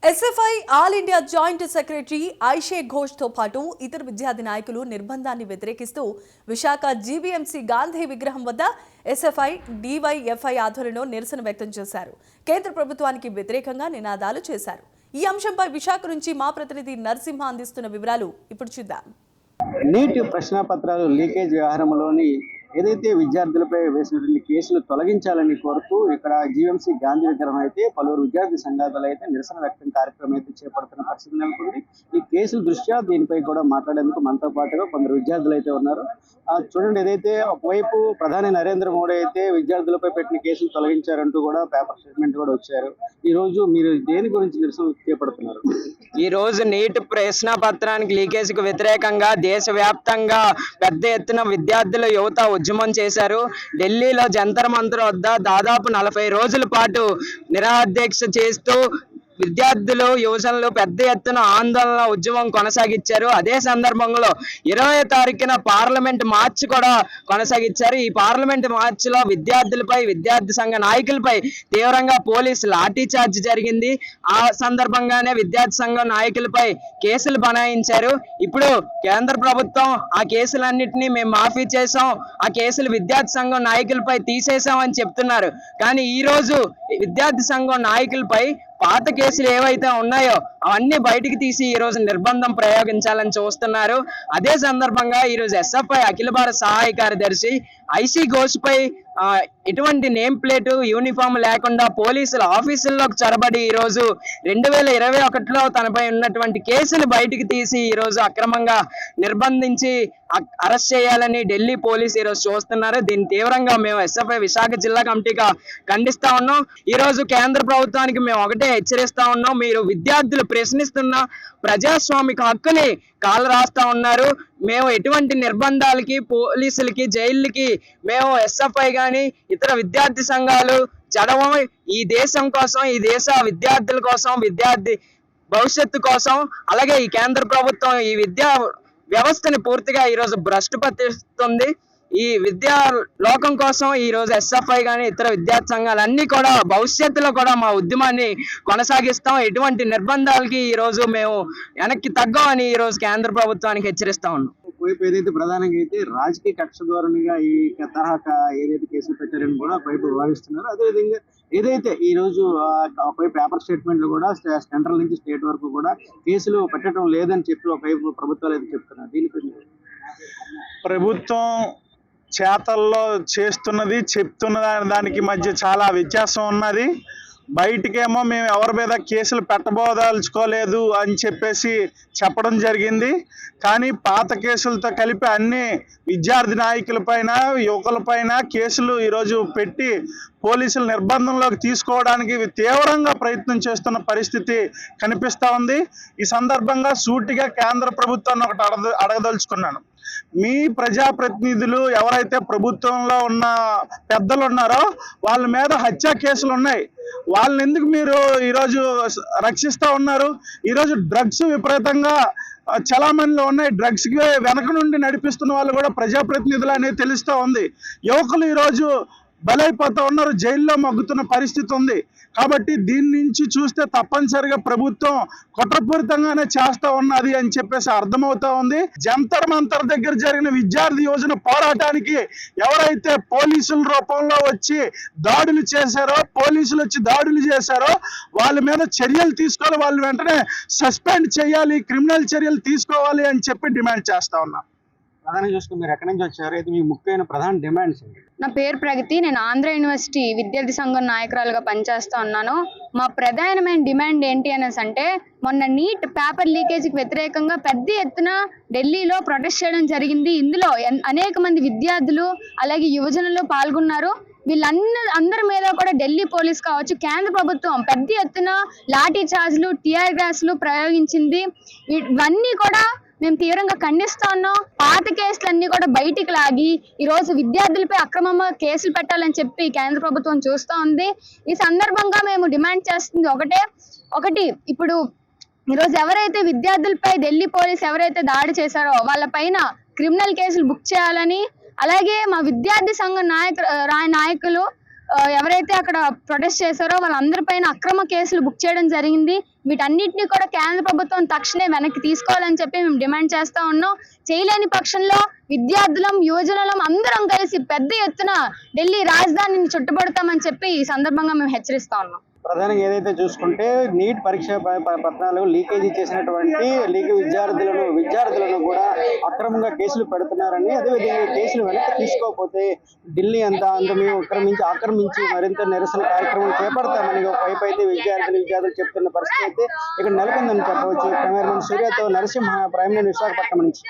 SFI all India joint secretary Aishe Ghosh తో పాటు ఇతర విద్యార్థి నాయకులు నిర్బంధాన్ని వ్యతిరేకిస్తూ విశాఖ జీవీఎంసీ గాంధీ విగ్రహం వద్ద ఎస్ఎఫ్ఐ డివైఎఫ్ఐ ఆధ్వర్యంలో నిరసన వ్యక్తం చేశారు. కేంద్ర ప్రభుత్వానికి వ్యతిరేకంగా నినాదాలు చేశారు. ఈ అంశంపై విశాఖ నుంచి మా ప్రతినిధి నరసింహ అందిస్తున్న వివరాలు ఇప్పుడు చూద్దాం. నీట్ ప్రశ్నపత్రాలు లీకేజ్ వ్యవహారంలోని ఏదైతే విద్యార్థులపై వేసినటువంటి కేసులు తొలగించాలని కోరుతూ ఇక్కడ జీవీఎంసీ గాంధీ విగ్రహం అయితే పలువురు విద్యార్థి సంఘాలు అయితే నిరసన వ్యక్తం కార్యక్రమం అయితే చేపడుతున్న పరిస్థితి నెలకొంది. ఈ కేసుల దృష్ట్యా దీనిపై కూడా మాట్లాడేందుకు మనతో పాటుగా కొందరు విద్యార్థులు అయితే ఉన్నారు. చూడండి, ఏదైతే ఒకవైపు ప్రధాని నరేంద్ర మోడీ అయితే విద్యార్థులపై పెట్టిన కేసులు తొలగించారంటూ కూడా పేపర్ స్టేట్మెంట్ కూడా వచ్చారు. ఈ రోజు మీరు దేని గురించి నిరసన చేపడుతున్నారు? ఈ రోజు నీట్ ప్రశ్న పత్రానికి లీకేజ్ కు వ్యతిరేకంగా దేశవ్యాప్తంగా పెద్ద ఎత్తున విద్యార్థుల యువత ఉద్యమం చేశారు. ఢిల్లీలో జంతర్ మంతర్ వద్ద దాదాపు 40 రోజుల పాటు నిరాధ్యక్ష చేస్తూ విద్యార్థులు యువజనులు పెద్ద ఎత్తున ఆందోళన ఉద్యమం కొనసాగించారు. అదే సందర్భంలో 20వ తారీఖున పార్లమెంట్ మార్చ్ కూడా కొనసాగించారు. ఈ పార్లమెంట్ మార్చ్ లో విద్యార్థులపై విద్యార్థి సంఘ నాయకులపై తీవ్రంగా పోలీసు లాఠీ చార్జ్ జరిగింది. ఆ సందర్భంగానే విద్యార్థి సంఘం నాయకులపై కేసులు బనాయించారు. ఇప్పుడు కేంద్ర ప్రభుత్వం ఆ కేసులన్నింటినీ మేము మాఫీ చేసాం, ఆ కేసులు విద్యార్థి సంఘం నాయకులపై తీసేసామని చెప్తున్నారు. కానీ ఈ రోజు విద్యార్థి సంఘం నాయకులపై పాత కేసులు ఏవైతే ఉన్నాయో అవన్నీ బయటికి తీసి ఈ రోజు నిర్బంధం ప్రయోగించాలని చూస్తున్నారు. అదే సందర్భంగా ఈ రోజు ఎస్ఎఫ్ఐ అఖిల భారత సహాయ కార్యదర్శి ఐషే ఘోష్ పై ఎటువంటి నేమ్ ప్లేట్ యూనిఫామ్ లేకుండా పోలీసుల ఆఫీసుల్లోకి చొరబడి ఈ రోజు 2021లో తనపై ఉన్నటువంటి కేసులు బయటికి తీసి ఈ రోజు అక్రమంగా నిర్బంధించి అరెస్ట్ చేయాలని ఢిల్లీ పోలీసు ఈ రోజు చూస్తున్నారు. దీన్ని తీవ్రంగా మేము ఎస్ఎఫ్ఐ విశాఖ జిల్లా కమిటీగా ఖండిస్తా ఉన్నాం. ఈ రోజు కేంద్ర ప్రభుత్వానికి మేము ఒకటే హెచ్చరిస్తా ఉన్నాం, మీరు విద్యార్థులు ప్రశ్నిస్తున్న ప్రజాస్వామిక హక్కుని కాలు రాస్తా ఉన్నారు. మేము ఎటువంటి నిర్బంధాలకి పోలీసులకి జైళ్ళకి మేము ఎస్ఎఫ్ఐ కానీ ఇతర విద్యార్థి సంఘాలు జడవం. ఈ దేశం కోసం, ఈ దేశ విద్యార్థుల కోసం, విద్యార్థి భవిష్యత్తు కోసం, అలాగే ఈ కేంద్ర ప్రభుత్వం ఈ విద్యా వ్యవస్థని పూర్తిగా ఈరోజు భ్రష్టు పట్టిస్తుంది. ఈ విద్యా లోకం కోసం ఈ రోజు ఎస్ఎఫ్ఐ కానీ ఇతర విద్యార్థి సంఘాలన్నీ కూడా భవిష్యత్తులో కూడా మా ఉద్యమాన్ని కొనసాగిస్తాం. ఎటువంటి నిర్బంధాలకి ఈ రోజు మేము వెనక్కి తగ్గమని ఈ రోజు కేంద్ర ప్రభుత్వానికి హెచ్చరిస్తా ఉన్నాం. ఒకవైపు ఏదైతే ప్రధానంగా అయితే రాజకీయ కక్ష ధోరణిగా ఈ తరహా ఏదైతే కేసులు పెట్టారని కూడా ఒకవైపు భావిస్తున్నారు. అదేవిధంగా ఏదైతే ఈ రోజు ఒకవైపు పేపర్ స్టేట్మెంట్లు కూడా సెంట్రల్ నుంచి స్టేట్ వరకు కూడా కేసులు పెట్టడం లేదని చెప్పి ఒకవైపు ప్రభుత్వాలు అయితే చెప్తున్నారు. దీనిపై ప్రభుత్వం చేతల్లో చేస్తున్నది చెప్తున్న దానికి మధ్య చాలా వ్యత్యాసం ఉన్నది. బయటికేమో మేము ఎవరి మీద కేసులు పెట్టబోదలుచుకోలేదు అని చెప్పేసి చెప్పడం జరిగింది. కానీ పాత కేసులతో కలిపి అన్ని విద్యార్థి నాయకులపైన యువకులపైన కేసులు ఈరోజు పెట్టి పోలీసులు నిర్బంధంలోకి తీసుకోవడానికి తీవ్రంగా ప్రయత్నం చేస్తున్న పరిస్థితి కనిపిస్తూ ఉంది. ఈ సందర్భంగా సూటిగా కేంద్ర ప్రభుత్వాన్ని ఒకటి అడగదలుచుకున్నాను. మీ ప్రజాప్రతినిధులు ఎవరైతే ప్రభుత్వంలో ఉన్న పెద్దలు ఉన్నారో వాళ్ళ మీద హత్య కేసులు ఉన్నాయి, వాళ్ళని ఎందుకు మీరు ఈరోజు రక్షిస్తూ ఉన్నారు? ఈరోజు డ్రగ్స్ విపరీతంగా చలామణిలో ఉన్నాయి. డ్రగ్స్ కి వెనక నుండి నడిపిస్తున్న వాళ్ళు కూడా ప్రజాప్రతినిధులు అనేది తెలుస్తూ ఉంది. యువకులు ఈరోజు బలైపోతూ ఉన్నారు, జైల్లో మగ్గుతున్న పరిస్థితి ఉంది. కాబట్టి దీని నుంచి చూస్తే తప్పనిసరిగా ప్రభుత్వం కుట్రపూరితంగానే చేస్తా ఉన్నది అని చెప్పేసి అర్థమవుతా ఉంది. జంతర్ మంతర్ దగ్గర జరిగిన విద్యార్థి యోజన పోరాటానికి ఎవరైతే పోలీసుల రూపంలో వచ్చి దాడులు చేశారో, పోలీసులు వచ్చి దాడులు చేశారో వాళ్ళ మీద చర్యలు తీసుకోవాలి, వాళ్ళు వెంటనే సస్పెండ్ చేయాలి, క్రిమినల్ చర్యలు తీసుకోవాలి అని చెప్పి డిమాండ్ చేస్తా ఉన్నాం. ప్రధాని చూసుకుని మీరు ఎక్కడి నుంచి వచ్చారు? ఇది మీ ముఖ్యమైన ప్రధాన డిమాండ్స్ ఏంటి? నా పేరు ప్రగతి, నేను ఆంధ్ర యూనివర్సిటీ విద్యార్థి సంఘం నాయకురాలుగా పనిచేస్తా ఉన్నాను. మా ప్రధానమైన డిమాండ్ ఏంటి అనేసి అంటే, మొన్న నీట్ పేపర్ లీకేజీకి వ్యతిరేకంగా పెద్ద ఎత్తున ఢిల్లీలో ప్రొటెస్ట్ చేయడం జరిగింది. ఇందులో అనేక మంది విద్యార్థులు అలాగే యువజనులు పాల్గొన్నారు. అందరి మీద కూడా ఢిల్లీ పోలీస్ కావచ్చు, కేంద్ర ప్రభుత్వం పెద్ద ఎత్తున లాఠీ చార్జ్లు, టియర్ గ్యాస్లు ప్రయోగించింది. ఇవన్నీ కూడా మేము తీవ్రంగా ఖండిస్తా ఉన్నాం. పాత కేసులన్నీ కూడా బయటికి లాగి ఈ రోజు విద్యార్థులపై అక్రమంగా కేసులు పెట్టాలని చెప్పి కేంద్ర ప్రభుత్వం చూస్తూ ఉంది. ఈ సందర్భంగా మేము డిమాండ్ చేస్తుంది ఒకటి ఇప్పుడు ఈరోజు ఎవరైతే విద్యార్థులపై ఢిల్లీ పోలీస్ ఎవరైతే దాడి చేశారో వాళ్ళ పైన క్రిమినల్ కేసులు బుక్ చేయాలని, అలాగే మా విద్యార్థి సంఘ నాయకులు ఎవరైతే అక్కడ ప్రొటెస్ట్ చేశారో వాళ్ళందరిపైన అక్రమ కేసులు బుక్ చేయడం జరిగింది. వీటన్నిటిని కూడా కేంద్ర ప్రభుత్వం తక్షణమే వెనక్కి తీసుకోవాలని చెప్పి మేము డిమాండ్ చేస్తా ఉన్నాం. చేయలేని పక్షంలో విద్యార్థులం, యువజనులం అందరం కలిసి పెద్ద ఎత్తున ఢిల్లీ రాజధానిని చుట్టుపడతామని చెప్పి ఈ సందర్భంగా మేము హెచ్చరిస్తా ఉన్నాం. ప్రధానంగా ఏదైతే చూసుకుంటే నీట్ పరీక్ష పత్రాలు లీకేజీ చేసినటువంటి విద్యార్థులను కూడా అక్రమంగా కేసులు పెడుతున్నారని, అదేవిధంగా కేసులు వెనక్కి తీసుకోకపోతే ఢిల్లీ అంతా మేము ఆక్రమించి మరింత నిరసన కార్యక్రమం చేపడతామని ఒకవైపు అయితే విద్యార్థులు చెప్తున్న పరిస్థితి అయితే ఇక్కడ నెలకొందని చెప్పవచ్చు. కెమెరామెన్ సూర్యతో నరసింహ, ప్రైమ్ మినిస్టర్ విశాఖపట్నం నుంచి.